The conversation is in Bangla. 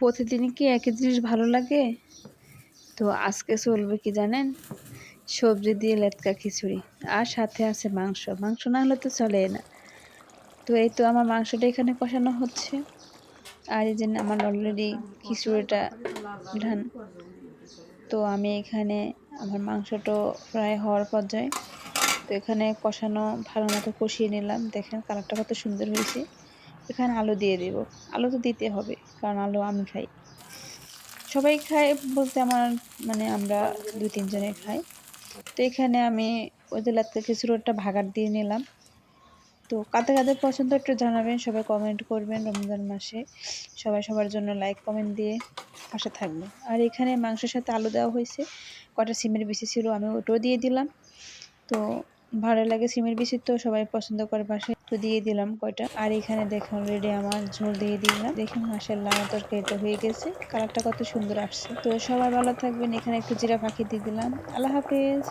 প্রতিদিনই কি একই জিনিস ভালো লাগে? তো আজকে চলবে কি জানেন? সবজি দিয়ে লেটকা খিচুড়ি আর সাথে আছে মাংস। মাংস না হলে তো চলেই না। তো এই তো আমার মাংসটা এখানে কষানো হচ্ছে। আর এই যে আমার অলরেডি খিচুড়িটা ডান। তো আমি এখানে আমার মাংসটাও প্রায় হওয়ার পর্যায়ে। তো এখানে কষানো ভালো মতো কষিয়ে নিলাম। দেখেন কালারটা কত সুন্দর হয়েছে। এখানে আলু দিয়ে দেব। আলু তো দিতে হবে কারণ আলু আমি খাই। সবাই খায় বলতে আমার মানে আমরা ২-৩ জনে খাই। তো এখানে আমি ওই যে লাটকা খিচুড়িটা ভাগার দিয়ে নিলাম। তো কাদের কাদের পছন্দ একটু জানাবেন, সবাই কমেন্ট করবেন। রমজান মাসে সবাই সবার জন্য লাইক কমেন্ট দিয়ে পাশে থাকবেন। আর এখানে মাংসের সাথে আলু দেওয়া হয়েছে, কটা সিমের বিচি ছিল আমি ওটাও দিয়ে দিলাম। তো ভালো লাগে সিমের বিচি, তো সবাই পছন্দ করে বাসায়, তো দিয়ে দিলাম কয়টা। আর এখানে দেখুন অলরেডি আমার ঝোল দিয়ে দিলাম। দেখেন মাশাআল্লাহ আমার তরকারিটা হয়ে গেছে, কালারটা কত সুন্দর আসছে। তো সবাই ভালো থাকবেন। এখানে একটু জিরা পাখি দিয়ে দিলাম। আল্লাহ হাফেজ।